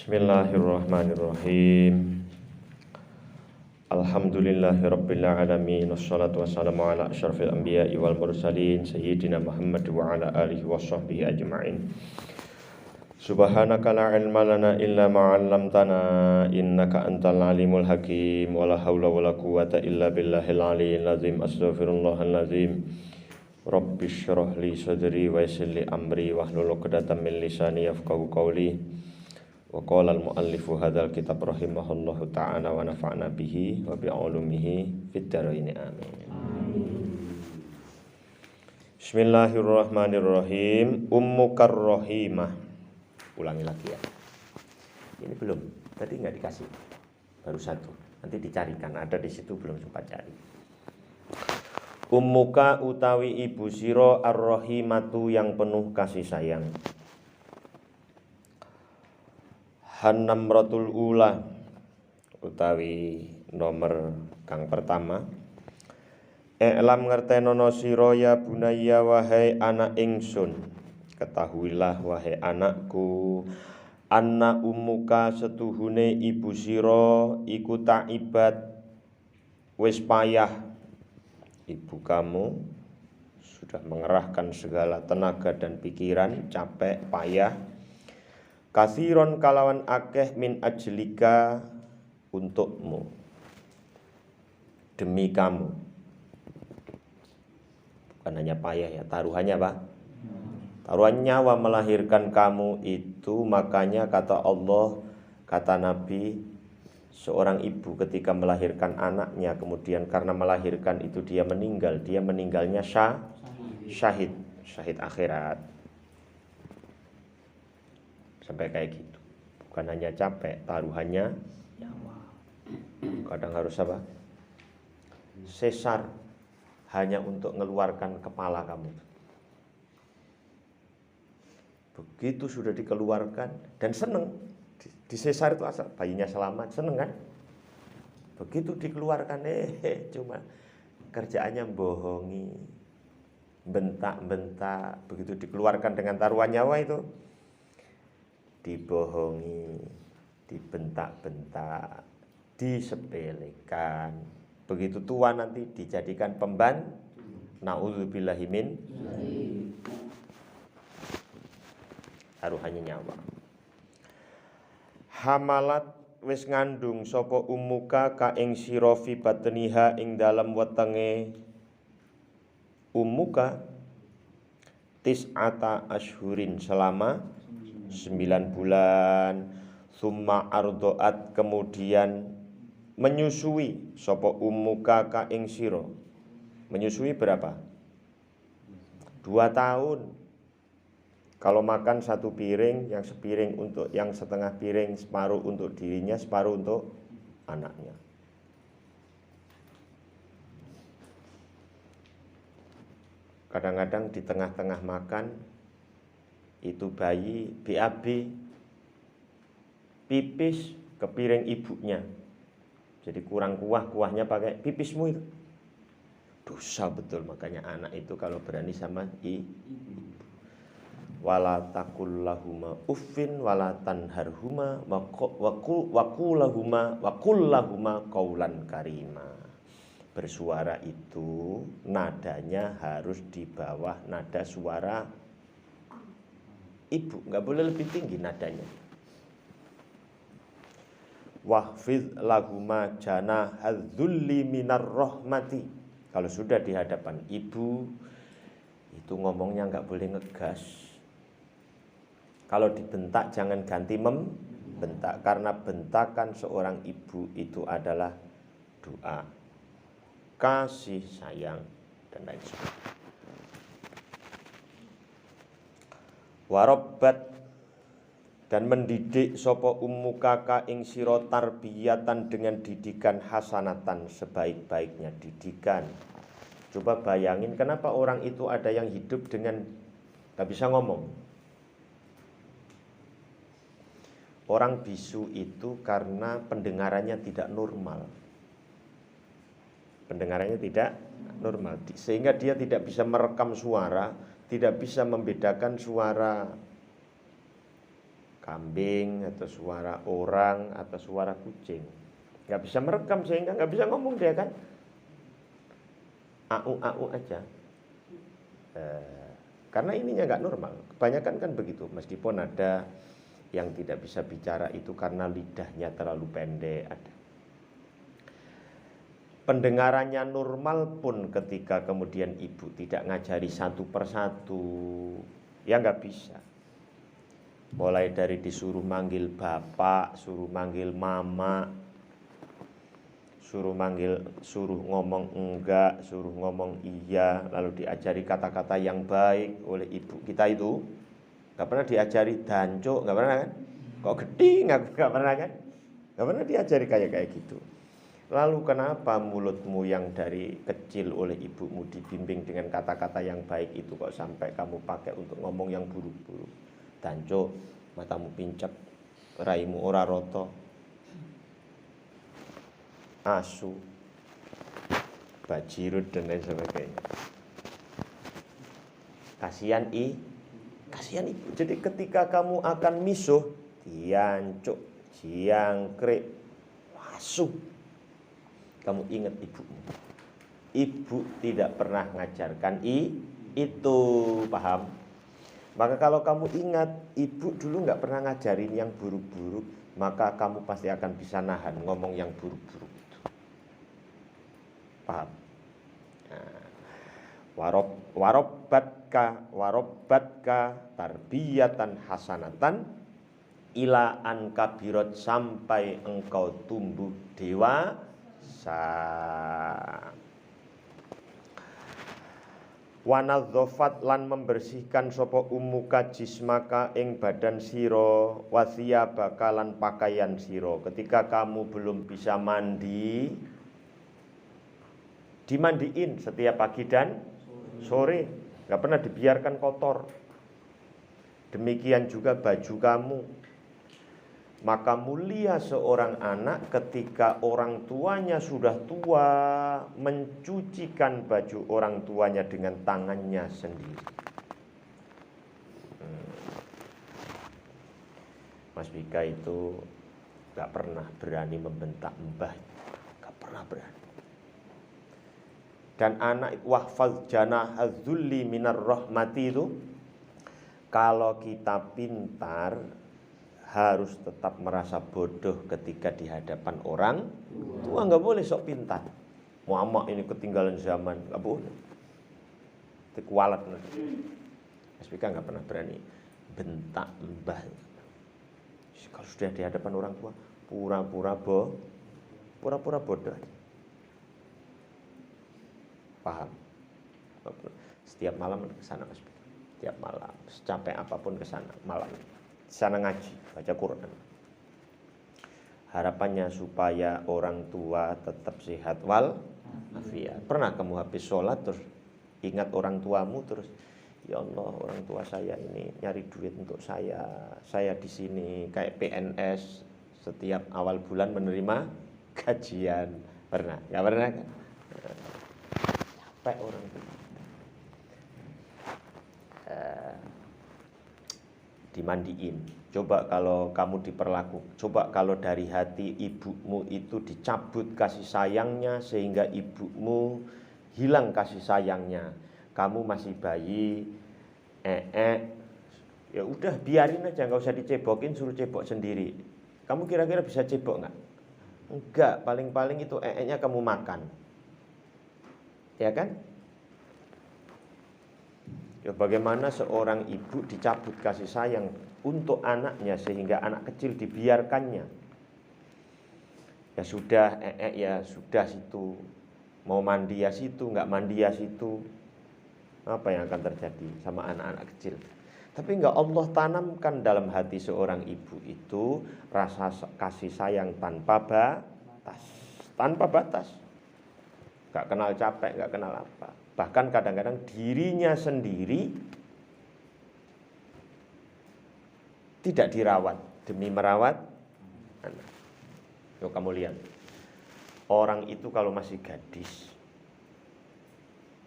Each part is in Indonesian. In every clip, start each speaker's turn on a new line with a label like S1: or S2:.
S1: Bismillahirrahmanirrahim. Alhamdulillahirabbil alamin wassalatu wassalamu ala asyrafil anbiya'i wal mursalin sayyidina Muhammad wa ala alihi washabbihi ajma'in. Subhanaka la ilma lana illa ma 'allamtana innaka antal alimul hakim wa la haula wa la quwwata illa billahil aliyyil azim. Astaghfirullahal azim. Rabbish shrah li sadri wa yassir li amri wahlul 'uqdatam min lisani yafqahu qawli. Wa qala al-muallifu hadzal kitab rahimahullahu ta'ala wa nafa'na bihi wa bi 'ulumihi fid dharain amin. Bismillahirrahmanirrahim. Ummukar rahimah. Ulangi lagi ya. Ini belum. Tadi enggak dikasih. Baru satu. Nanti dicarikan, ada di situ belum sempat cari. Ummuka utawi ibu sira ar-rahimatu yang penuh kasih sayang. Hanamratul ula utawi nomor kang pertama. I'lam ngertenono sira ya bunayya wahai anak ingsun, ketahuilah wahai anakku, anna ummuka setuhune ibu sira iku ta'ibat wis payah. Ibu kamu sudah mengerahkan segala tenaga dan pikiran, capek, payah. Kathiron kalawan akeh min ajlika untukmu, demi kamu. Bukan hanya payah ya, taruhannya apa? Taruhan nyawa melahirkan kamu itu. Makanya kata Allah, kata Nabi, seorang ibu ketika melahirkan anaknya, kemudian karena melahirkan itu dia meninggal, dia meninggalnya syahid akhirat. Sampai kayak gitu. Bukan hanya capek, taruhannya nyawa. Kadang harus apa? Sesar, hanya untuk mengeluarkan kepala kamu. Begitu sudah dikeluarkan dan seneng. Di sesar itu asal bayinya selamat, seneng kan? Begitu dikeluarkan, cuma kerjaannya bohongi, bentak-bentak. Begitu dikeluarkan dengan taruhan nyawa itu, dibohongi, dibentak-bentak, disepelekan. Begitu tua nanti dijadikan pemban. Na'udzubillahi min. Taruhannya nyawa. Hamalat wis ngandung sapa ummuka ka ing sira fi batniha ing dalem wetenge ummuka tis'ata ashhurin selama 9 bulan. Summa ardoat kemudian menyusui sapa ummuka ka ing sira. Menyusui berapa? 2 tahun. Kalau makan 1 piring, yang sepiring untuk, yang setengah piring, separuh untuk dirinya, separuh untuk anaknya. Kadang-kadang di tengah-tengah makan itu bayi BAB, pipis ke piring ibunya. Jadi kurang kuahnya pakai pipismu itu. Dosa betul, makanya anak itu kalau berani sama ibu. Wala taqul lahuma uffin wala tanharhuma wa qul lahuma qaulan karima. Bersuara itu nadanya harus di bawah nada suara ibu, enggak boleh lebih tinggi nadanya. Wahfiz lahuma janahadzulli minar rahmati. Kalau sudah di hadapan ibu itu ngomongnya enggak boleh ngegas. Kalau dibentak jangan ganti membentak, karena bentakan seorang ibu itu adalah doa, kasih sayang dan lain sebagainya. Warabbat dan mendidik sapa ummuka ka ing sira tarbiyatan dengan didikan hasanatan, sebaik-baiknya didikan. Coba bayangin kenapa orang itu ada yang hidup dengan gak bisa ngomong. Orang bisu itu karena pendengarannya tidak normal. Pendengarannya tidak normal, sehingga dia tidak bisa merekam suara, tidak bisa membedakan suara kambing atau suara orang atau suara kucing. Nggak bisa merekam sehingga nggak bisa ngomong dia kan. Au aja. Karena ininya nggak normal. Kebanyakan kan begitu. Meskipun ada yang tidak bisa bicara itu karena lidahnya terlalu pendek. Ada. Pendengarannya normal pun ketika kemudian ibu tidak ngajari satu persatu, ya nggak bisa. Mulai dari disuruh manggil bapak, suruh manggil mama, suruh ngomong enggak, suruh ngomong iya, lalu diajari kata-kata yang baik oleh ibu kita itu. Gak pernah diajari dancuk, gak pernah kan? Kok gede, gak pernah kan? Gak pernah diajari kayak gitu. Lalu kenapa mulutmu yang dari kecil oleh ibumu dibimbing dengan kata-kata yang baik itu kok sampai kamu pakai untuk ngomong yang buruk-buruk? Dancuk, matamu pincep, raimu ora roto, asu, bajirut dan lain sebagainya. Kasihan ibu. Jadi ketika kamu akan misuh, diancuk, jiangkrik, asu, kamu ingat ibumu. Ibu tidak pernah ngajarkan itu, paham? Maka kalau kamu ingat ibu dulu nggak pernah ngajarin yang buruk-buruk, maka kamu pasti akan bisa nahan ngomong yang buruk-buruk itu. Paham? Nah, warobbatka tarbiyatan hasanatan ila an kabirot, sampai engkau tumbuh dewasa. Wanadzofat, lan membersihkan sapa umuka jismaka ing badan siro, wasia bakalan pakaian siro. Ketika kamu belum bisa mandi, dimandiin setiap pagi dan sore, gak pernah dibiarkan kotor. Demikian juga baju kamu. Maka mulia seorang anak ketika orang tuanya sudah tua, mencucikan baju orang tuanya dengan tangannya sendiri. Mas Bika itu gak pernah berani membentak mbah, gak pernah berani. Dan anak wahfaz janahadzulli minar rahmati itu, kalau kita pintar harus tetap merasa bodoh ketika di hadapan orang tua. Nggak boleh sok pintar. Muhammad ini ketinggalan zaman, nggak boleh. Itu kualat. Mas Bika nggak pernah berani bentak mbah. Kalau sudah di hadapan orang tua, pura-pura bodoh. Paham? Setiap malam ke sana Mas Bika. Setiap malam, secapek apapun ke sana malam. Di sana ngaji, baca Quran. Harapannya supaya orang tua tetap sehat wal afiat. Pernah kamu habis sholat terus ingat orang tuamu, terus ya Allah, orang tua saya ini nyari duit untuk saya di sini kayak PNS setiap awal bulan menerima gajian. Pernah? Nggak pernah kan? Capek orang tua. Dimandiin. Coba kalau kamu coba kalau dari hati ibumu itu dicabut kasih sayangnya sehingga ibumu hilang kasih sayangnya. Kamu masih bayi, ya udah biarin aja, nggak usah dicebokin, suruh cebok sendiri. Kamu kira-kira bisa cebok nggak? Enggak, paling-paling itu nya kamu makan, ya kan? Ya, bagaimana seorang ibu dicabut kasih sayang untuk anaknya sehingga anak kecil dibiarkannya. Ya sudah, ya sudah situ. Mau mandi ya situ, nggak mandi ya situ. Apa yang akan terjadi sama anak-anak kecil? Tapi enggak, Allah tanamkan dalam hati seorang ibu itu rasa kasih sayang tanpa batas. Tanpa batas. Enggak kenal capek, enggak kenal apa. Bahkan kadang-kadang dirinya sendiri tidak dirawat demi merawat anak. Yuk kamu lihat, orang itu kalau masih gadis,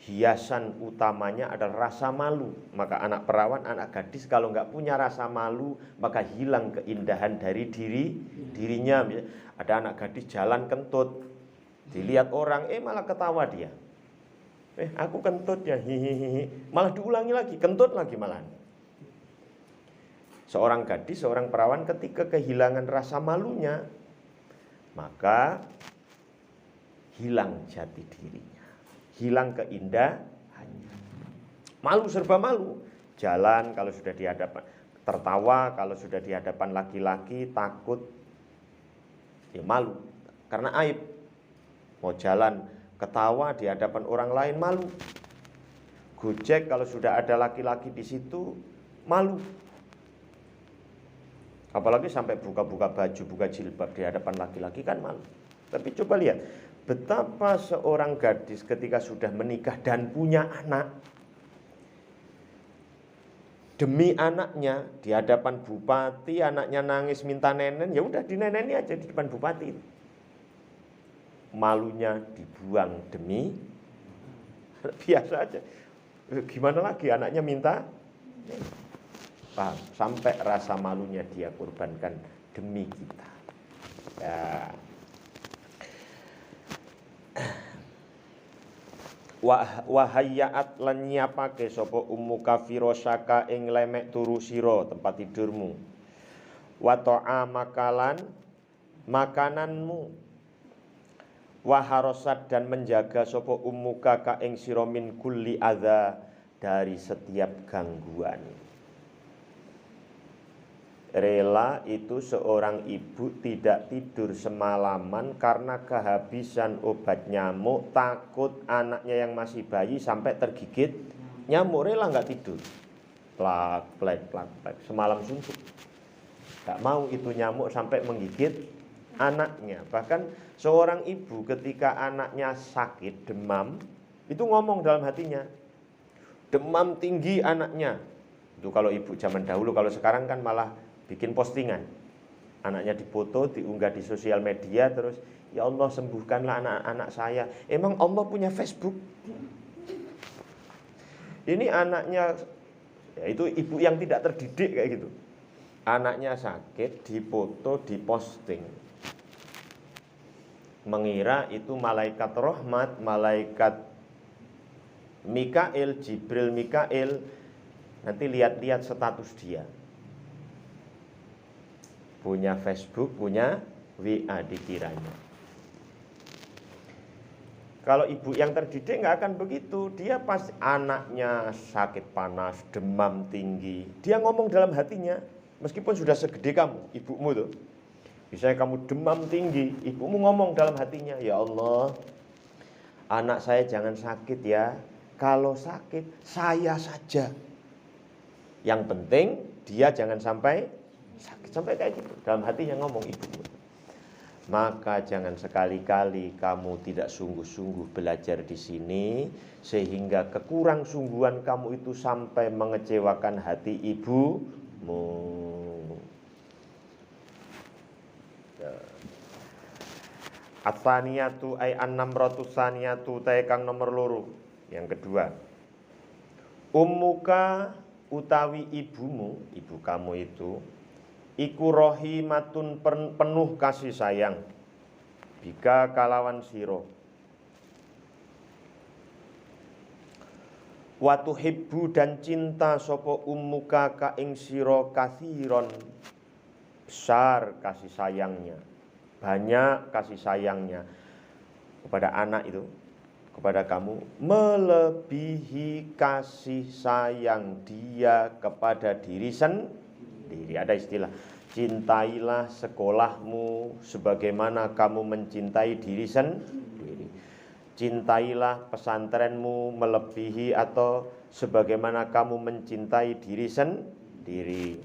S1: hiasan utamanya adalah rasa malu. Maka anak perawan, anak gadis kalau nggak punya rasa malu, maka hilang keindahan dari dirinya. Ada anak gadis jalan kentut, dilihat orang, malah ketawa dia. Aku kentut ya, hihihi. Malah diulangi lagi, kentut lagi malahan. Seorang gadis, seorang perawan ketika kehilangan rasa malunya, maka hilang jati dirinya, hilang keindahannya. Malu, serba malu. Jalan kalau sudah di hadapan, tertawa kalau sudah di hadapan laki-laki, takut, ya malu karena aib. Mau jalan ketawa di hadapan orang lain, malu. Gojek kalau sudah ada laki-laki di situ, malu. Apalagi sampai buka-buka baju, buka jilbab di hadapan laki-laki, kan malu. Tapi coba lihat betapa seorang gadis ketika sudah menikah dan punya anak, demi anaknya di hadapan bupati, anaknya nangis minta nenen, ya udah dineneni aja di depan bupati. Malunya dibuang demi biasa aja. Gimana lagi anaknya minta? Paham? Sampai rasa malunya dia korbankan demi kita. Ya. Wahayyaat lan nyiapake sapa ummuka firasaka ing lemek turu sira tempat tidurmu. Wa ta'amakalan makananmu. Waharosat dan menjaga sapa ummuka ka ing sira min kulli adza dari setiap gangguan. Rela itu seorang ibu tidak tidur semalaman karena kehabisan obat nyamuk, takut anaknya yang masih bayi sampai tergigit nyamuk. Rela nggak tidur, plak plek semalam suntuk, nggak mau itu nyamuk sampai menggigit anaknya. Bahkan seorang ibu ketika anaknya sakit demam, itu ngomong dalam hatinya, demam tinggi anaknya. Itu kalau ibu zaman dahulu. Kalau sekarang kan malah bikin postingan, anaknya difoto, diunggah di sosial media, terus ya Allah sembuhkanlah anak-anak saya. Emang Allah punya Facebook? Ini anaknya, ya itu ibu yang tidak terdidik kayak gitu. Anaknya sakit, difoto, diposting, mengira itu malaikat rahmat, malaikat Mikail, Jibril Mikail. Nanti lihat-lihat status dia, punya Facebook, punya WA dikiranya. Kalau ibu yang terdidik nggak akan begitu. Dia pasti anaknya sakit panas, demam tinggi, dia ngomong dalam hatinya, meskipun sudah segede kamu, ibumu tuh. Misalnya kamu demam tinggi, ibumu ngomong dalam hatinya, ya Allah, anak saya jangan sakit ya. Kalau sakit, saya saja. Yang penting dia jangan sampai sakit, sampai kayak gitu. Dalam hatinya ngomong ibumu. Maka jangan sekali-kali kamu tidak sungguh-sungguh belajar di sini, sehingga kekurang sungguhan kamu itu sampai mengecewakan hati ibumu. At-tsaniyatu ay an-namratu tsaniyatu ta kang nomor loro. Yang kedua, ummuka utawi ibumu, ibu kamu itu iku rahimatun penuh kasih sayang, bika kalawan sira. Wa tuhibbu dan cinta sapa ummuka ka ing sira kathiron, besar kasih sayangnya, banyak kasih sayangnya kepada anak itu, kepada kamu, melebihi kasih sayang dia kepada diri sendiri. Ada istilah, cintailah sekolahmu sebagaimana kamu mencintai diri sendiri. Cintailah pesantrenmu melebihi atau sebagaimana kamu mencintai diri sendiri.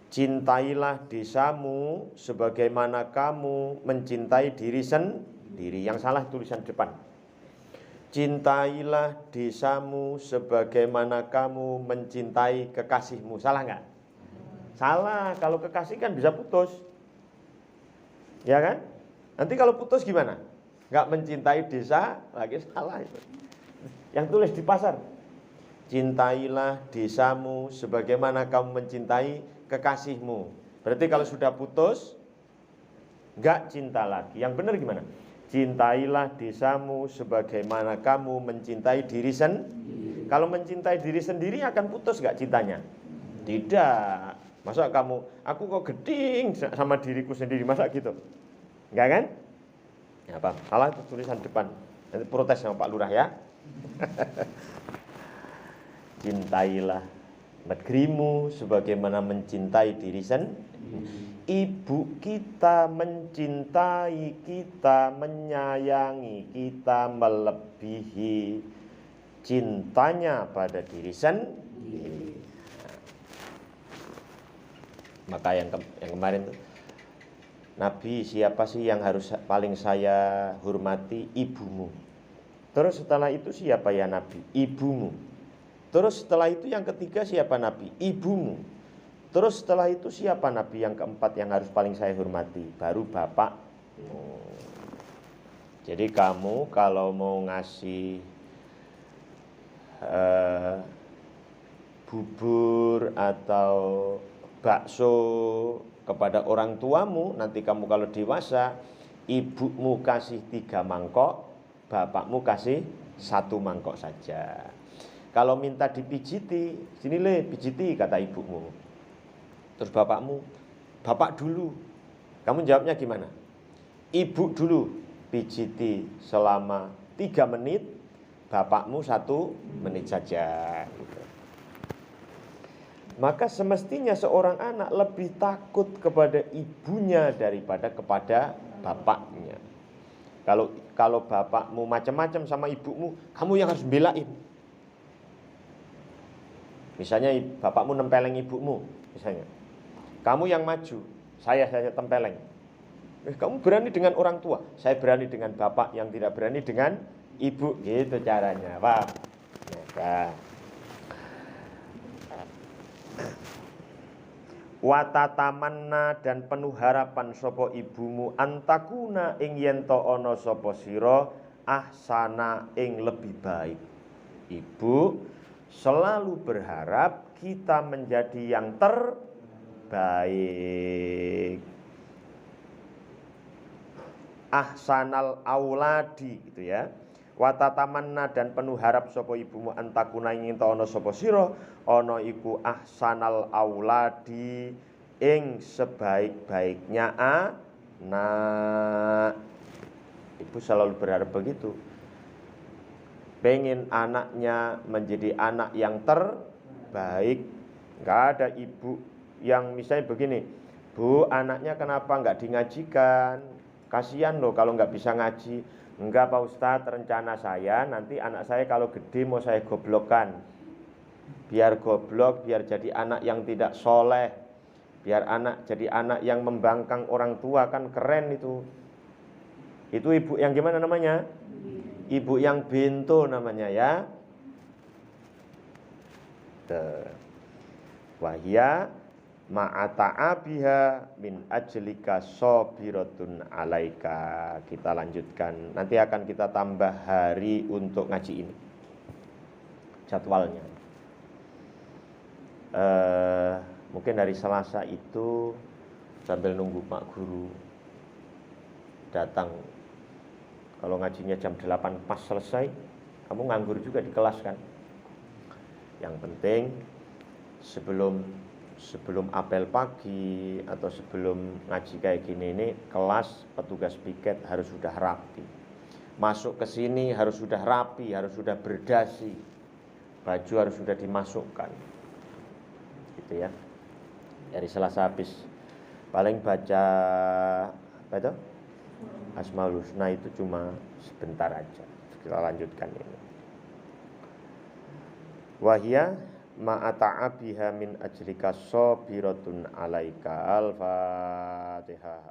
S1: Cintailah desamu sebagaimana kamu mencintai diri sendiri. Yang salah tulisan depan. Cintailah desamu sebagaimana kamu mencintai kekasihmu. Salah nggak? Salah. Kalau kekasih kan bisa putus, ya kan? Nanti kalau putus gimana? Nggak mencintai desa lagi, salah itu. Yang tulis di pasar. Cintailah desamu sebagaimana kamu mencintai kekasihmu. Berarti kalau sudah putus, enggak cinta lagi. Yang benar gimana? Cintailah desamu sebagaimana kamu mencintai diri sendiri. Kalau mencintai diri sendiri akan putus enggak cintanya? Tidak. Masa kamu, aku kok geding sama diriku sendiri, masa gitu? Enggak kan? Ya apa? Salah itu tulisan depan. Nanti protes sama Pak Lurah ya. Cintailah negerimu sebagaimana mencintai diri sendiri. Ibu kita mencintai kita, menyayangi kita melebihi cintanya pada diri sendiri. Maka yang kemarin tuh, Nabi, siapa sih yang harus paling saya hormati? Ibumu. Terus setelah itu siapa ya Nabi? Ibumu. Terus setelah itu yang ketiga siapa Nabi? Ibumu. Terus setelah itu siapa Nabi yang keempat yang harus paling saya hormati? Baru bapak. Jadi kamu kalau mau ngasih bubur atau bakso kepada orang tuamu, nanti kamu kalau dewasa, ibumu kasih 3 mangkok, bapakmu kasih 1 mangkok saja. Kalau minta dipijiti, sini le pijiti kata ibumu. Terus bapakmu, bapak dulu. Kamu jawabnya gimana? Ibu dulu pijiti selama 3 menit, bapakmu 1 menit saja gitu. Maka semestinya seorang anak lebih takut kepada ibunya daripada kepada bapaknya. Kalau bapakmu macam-macam sama ibumu, kamu yang harus belain. Misalnya bapakmu nempeleng ibumu, misalnya. Kamu yang maju, saya tempeleng. Kamu berani dengan orang tua, saya berani dengan bapak yang tidak berani dengan ibu. Gitu caranya, Pak. Nah, watatamanna dan penuh harapan sapa ibumu antakuna ing yen to ana sapa sira ahsana ing lebih baik. Ibu selalu berharap kita menjadi yang terbaik. Ahsanal auladi gitu ya. Watatamanna dan penuh harap sapa ibumu antakuna ing ento ana sapa sira ana iku ahsanal auladi ing sebaik-baiknya anak. Ibu selalu berharap begitu. Pengen anaknya menjadi anak yang terbaik. Enggak ada ibu yang misalnya begini, Bu, anaknya kenapa enggak dingajikan? Kasihan loh kalau enggak bisa ngaji. Enggak Pak Ustadz, rencana saya nanti anak saya kalau gede mau saya goblokkan. Biar goblok, biar jadi anak yang tidak soleh. Biar anak jadi anak yang membangkang orang tua, kan keren itu. Itu ibu yang gimana namanya? Ibu yang bento namanya ya. Wahya ma'ata'abiha min ajlika sobiratun alaika. Kita lanjutkan. Nanti akan kita tambah hari untuk ngaji ini, jadwalnya. Mungkin dari Selasa itu sambil nunggu Pak Guru datang. Kalau ngajinya jam 8 pas selesai, kamu nganggur juga di kelas kan. Yang penting sebelum apel pagi atau sebelum ngaji kayak gini ini, kelas petugas piket harus sudah rapi. Masuk ke sini harus sudah rapi, harus sudah berdasi. Baju harus sudah dimasukkan. Gitu ya. Dari Selasa habis paling baca apa itu? Asmaul Husna itu cuma sebentar aja. Kita lanjutkan ini. Wahya ma'ata'abiha min ajlika sobiratun alaika. Al-Fatihah.